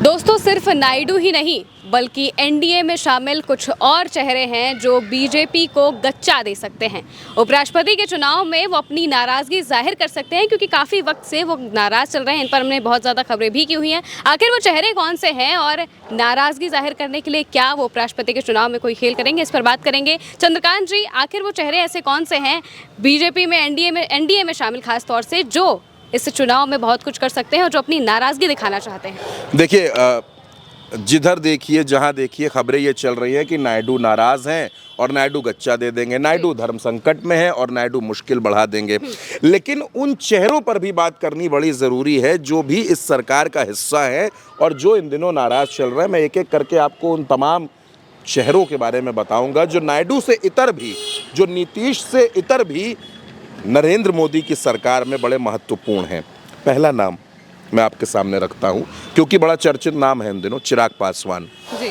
दोस्तों सिर्फ नायडू ही नहीं बल्कि एनडीए में शामिल कुछ और चेहरे हैं जो बीजेपी को गच्चा दे सकते हैं। उपराष्ट्रपति के चुनाव में वो अपनी नाराज़गी जाहिर कर सकते हैं क्योंकि काफ़ी वक्त से वो नाराज़ चल रहे हैं। इन पर हमने बहुत ज़्यादा खबरें भी की हुई हैं। आखिर वो चेहरे कौन से हैं और नाराज़गी जाहिर करने के लिए क्या वो उपराष्ट्रपति के चुनाव में कोई खेल करेंगे, इस पर बात करेंगे। चंद्रकांत जी, आखिर वो चेहरे ऐसे कौन से हैं बीजेपी में एनडीए में शामिल खास तौर से जो इस चुनाव में बहुत कुछ कर सकते हैं और जो अपनी नाराज़गी दिखाना चाहते हैं? देखिए, जिधर देखिए जहां देखिए खबरें ये चल रही है कि नायडू नाराज़ हैं और नायडू गच्चा दे देंगे, नायडू धर्म संकट में है और नायडू मुश्किल बढ़ा देंगे। लेकिन उन चेहरों पर भी बात करनी बड़ी ज़रूरी है जो भी इस सरकार का हिस्सा है और जो इन दिनों नाराज़ चल रहे हैं। मैं एक एक करके आपको उन तमाम चेहरों के बारे में बताऊंगा जो नायडू से इतर भी, जो नीतीश से इतर भी नरेंद्र मोदी की सरकार में बड़े महत्वपूर्ण हैं। पहला नाम मैं आपके सामने रखता हूं क्योंकि बड़ा चर्चित नाम है इन दिनों, चिराग पासवान जी।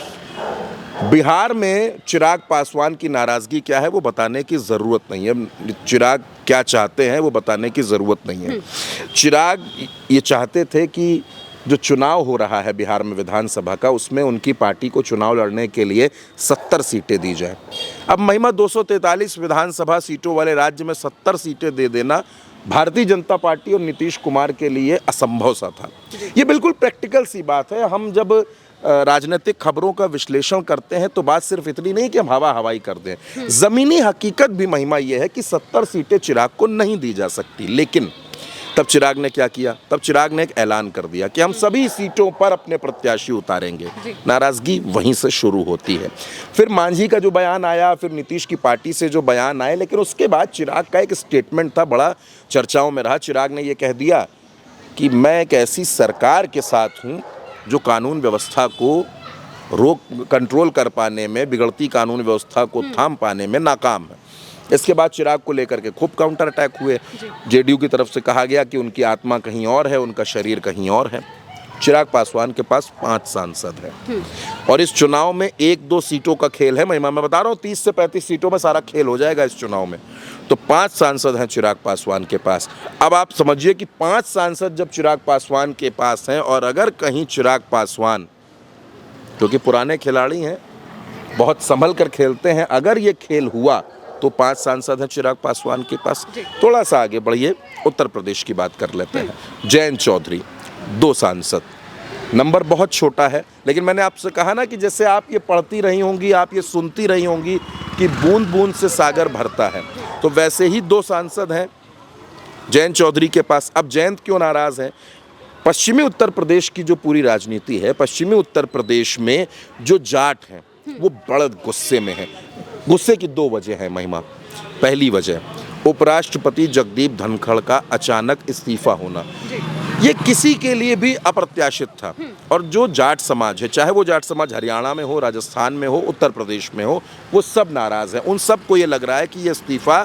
बिहार में चिराग पासवान की नाराज़गी क्या है वो बताने की ज़रूरत नहीं है। चिराग क्या चाहते हैं वो बताने की ज़रूरत नहीं है। चिराग ये चाहते थे कि जो चुनाव हो रहा है बिहार में विधानसभा का, उसमें उनकी पार्टी को चुनाव लड़ने के लिए 70 सीटें दी जाए। अब महिमा 243 विधानसभा सीटों वाले राज्य में 70 सीटें दे देना भारतीय जनता पार्टी और नीतीश कुमार के लिए असंभव सा था। ये बिल्कुल प्रैक्टिकल सी बात है। हम जब राजनीतिक खबरों का विश्लेषण करते हैं तो बात सिर्फ इतनी नहीं कि हम हवा हवाई कर दें। ज़मीनी हकीकत भी महिमा ये है कि 70 सीटें चिराग को नहीं दी जा सकती। लेकिन तब चिराग ने क्या किया? तब चिराग ने एक ऐलान कर दिया कि हम सभी सीटों पर अपने प्रत्याशी उतारेंगे। नाराज़गी वहीं से शुरू होती है। फिर मांझी का जो बयान आया, फिर नीतीश की पार्टी से जो बयान आए, लेकिन उसके बाद चिराग का एक स्टेटमेंट था, बड़ा चर्चाओं में रहा। चिराग ने ये कह दिया कि मैं एक ऐसी सरकार के साथ हूँ जो कानून व्यवस्था को कंट्रोल कर पाने में, बिगड़ती कानून व्यवस्था को थाम पाने में नाकाम है। इसके बाद चिराग को लेकर के खूब काउंटर अटैक हुए। जेडीयू की तरफ से कहा गया कि उनकी आत्मा कहीं और है, उनका शरीर कहीं और है। चिराग पासवान के पास 5 सांसद हैं और इस चुनाव में 1-2 सीटों का खेल है। मैं बता रहा हूँ 30 से 35 सीटों में सारा खेल हो जाएगा इस चुनाव में। तो 5 सांसद हैं चिराग पासवान के पास। अब आप समझिए कि 5 सांसद जब चिराग पासवान के पास हैं और अगर कहीं चिराग पासवान, क्योंकि पुराने खिलाड़ी हैं, बहुत संभल कर खेलते हैं, अगर ये खेल हुआ तो 5 सांसद हैं चिराग पासवान के पास। थोड़ा सा आगे बढ़िए, उत्तर प्रदेश की बात कर लेते हैं। जयंत चौधरी 2 सांसद। नंबर बहुत छोटा है, लेकिन मैंने आपसे कहा ना कि जैसे आप ये पढ़ती रही होंगी, आप ये सुनती रही होंगी कि बूंद बूंद से सागर भरता है, तो वैसे ही 2 सांसद हैं जयंत चौधरी के पास। अब जयंत क्यों नाराज़ हैं? पश्चिमी उत्तर प्रदेश की जो पूरी राजनीति है, पश्चिमी उत्तर प्रदेश में जो जाट हैं वो बड़े गुस्से में हैं। गुस्से की 2 वजह है महिमा। पहली वजह, उपराष्ट्रपति जगदीप धनखड़ का अचानक इस्तीफा होना, ये किसी के लिए भी अप्रत्याशित था। और जो जाट समाज है, चाहे वो जाट समाज हरियाणा में हो, राजस्थान में हो, उत्तर प्रदेश में हो, वो सब नाराज़ हैं। उन सबको ये लग रहा है कि ये इस्तीफा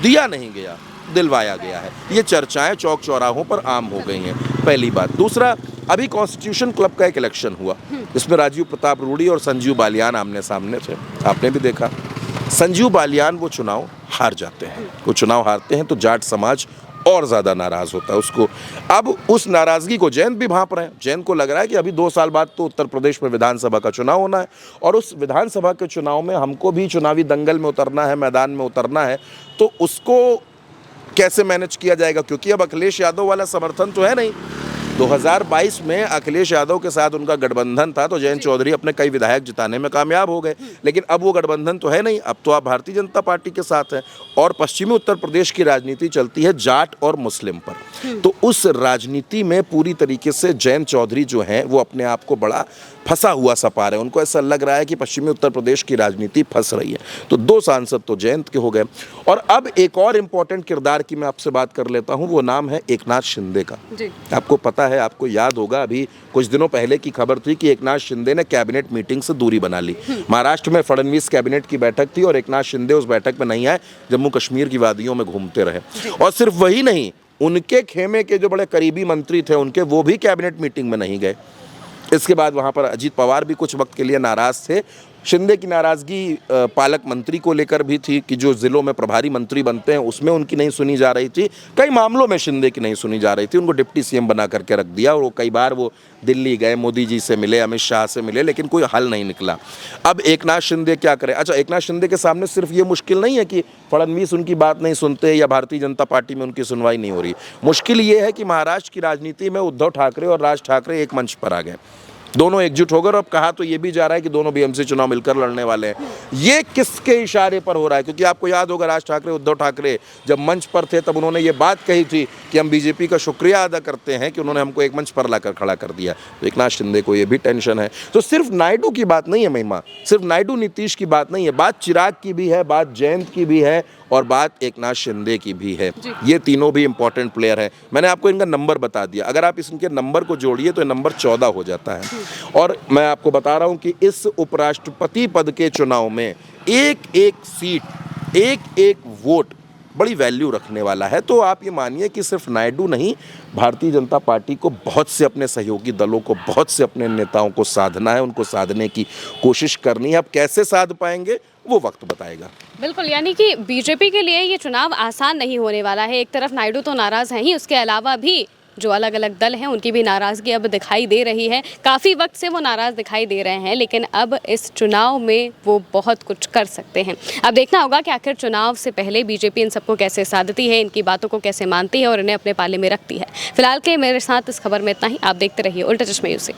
दिया नहीं गया, दिलवाया गया है। ये चर्चाएं चौक चौराहों पर आम हो गई हैं, पहली बात। दूसरा, अभी कॉन्स्टिट्यूशन क्लब का एक इलेक्शन हुआ, इसमें राजीव प्रताप रूडी और संजीव बालियान आमने सामने थे। आपने भी देखा, संजीव बालियान वो चुनाव हार जाते हैं। वो चुनाव हारते हैं तो जाट समाज और ज़्यादा नाराज़ होता है उसको। अब उस नाराज़गी को जयंत भी भांप रहे हैं। जयंत को लग रहा है कि अभी 2 साल बाद तो उत्तर प्रदेश में विधानसभा का चुनाव होना है और उस विधानसभा के चुनाव में हमको भी चुनावी दंगल में उतरना है, मैदान में उतरना है, तो उसको कैसे मैनेज किया जाएगा? क्योंकि अब अखिलेश यादव वाला समर्थन तो है नहीं। 2022 में अखिलेश यादव के साथ उनका गठबंधन था तो जयंत चौधरी अपने कई विधायक जिताने में कामयाब हो गए, लेकिन अब वो गठबंधन तो है नहीं। अब तो आप भारतीय जनता पार्टी के साथ हैं और पश्चिमी उत्तर प्रदेश की राजनीति चलती है जाट और मुस्लिम पर। तो उस राजनीति में पूरी तरीके से जयंत चौधरी जो हैं वो अपने आप को बड़ा फंसा हुआ सा पा रहे हैं। उनको ऐसा लग रहा है कि पश्चिमी उत्तर प्रदेश की राजनीति फंस रही है। तो 2 सांसद तो जयंत के हो गए। और अब एक और इम्पॉर्टेंट किरदार की मैं आपसे बात कर लेता हूँ, वो नाम है एकनाथ शिंदे का। आपको पता है, आपको याद होगा, अभी कुछ दिनों पहले की खबर थी कि एकनाथ शिंदे ने कैबिनेट मीटिंग से दूरी बना ली। महाराष्ट्र में फडणवीस कैबिनेट की बैठक थी और एकनाथ शिंदे उस बैठक में नहीं आए, जम्मू कश्मीर की वादियों में घूमते रहे। और सिर्फ वही नहीं, उनके खेमे के जो बड़े करीबी मंत्री थे उनके, वो भी कैबिनेट मीटिंग में नहीं गए। इसके बाद वहाँ पर अजीत पवार भी कुछ वक्त के लिए नाराज़ थे शिंदे की नाराज़गी पालक मंत्री को लेकर भी थी कि जो ज़िलों में प्रभारी मंत्री बनते हैं उसमें उनकी नहीं सुनी जा रही थी। कई मामलों में शिंदे की नहीं सुनी जा रही थी, उनको डिप्टी सीएम बना करके रख दिया और वो कई बार वो दिल्ली गए, मोदी जी से मिले, अमित शाह से मिले, लेकिन कोई हल नहीं निकला। अब एकनाथ शिंदे क्या करें? अच्छा, एकनाथ शिंदे के सामने सिर्फ ये मुश्किल नहीं है कि फडणवीस उनकी बात नहीं सुनते या भारतीय जनता पार्टी में उनकी सुनवाई नहीं हो रही। मुश्किल ये है कि महाराष्ट्र की राजनीति में उद्धव ठाकरे और राज ठाकरे एक मंच पर आ गए, दोनों एकजुट हो गए। और अब कहा तो ये भी जा रहा है कि दोनों बीएमसी चुनाव मिलकर लड़ने वाले हैं। ये किसके इशारे पर हो रहा है? क्योंकि आपको याद होगा राज ठाकरे, उद्धव ठाकरे जब मंच पर थे तब उन्होंने ये बात कही थी कि हम बीजेपी का शुक्रिया अदा करते हैं कि उन्होंने हमको एक मंच पर लाकर खड़ा कर दिया। तो एकनाथ शिंदे को ये भी टेंशन है। तो सिर्फ नायडू की बात नहीं है महिमा, सिर्फ नायडू नीतीश की बात नहीं है, बात चिराग की भी है, बात जयंत की भी है और बात एकनाथ शिंदे की भी है। ये तीनों भी इंपॉर्टेंट प्लेयर हैं। मैंने आपको इनका नंबर बता दिया, अगर आप इनके नंबर को जोड़िए तो नंबर 14 हो जाता है। और मैं आपको बता रहा हूं कि इस उपराष्ट्रपति पद के चुनाव में एक एक सीट, एक एक वोट बड़ी वैल्यू रखने वाला है। तो आप ये मानिए कि सिर्फ नायडू नहीं, भारतीय जनता पार्टी को बहुत से अपने सहयोगी दलों को, बहुत से अपने नेताओं को साधना है, उनको साधने की कोशिश करनी है। अब कैसे साध पाएंगे वो वक्त बताएगा। बिल्कुल, यानी कि बीजेपी के लिए ये चुनाव आसान नहीं होने वाला है। एक तरफ नायडू तो नाराज़ हैं ही, उसके अलावा भी जो अलग अलग दल हैं उनकी भी नाराज़गी अब दिखाई दे रही है। काफ़ी वक्त से वो नाराज़ दिखाई दे रहे हैं, लेकिन अब इस चुनाव में वो बहुत कुछ कर सकते हैं। अब देखना होगा कि आखिर चुनाव से पहले बीजेपी इन सबको कैसे साधती है, इनकी बातों को कैसे मानती है और इन्हें अपने पाले में रखती है। फिलहाल के मेरे साथ इस खबर में इतना ही। आप देखते रहिए उल्टा चश्मा न्यूज़ से।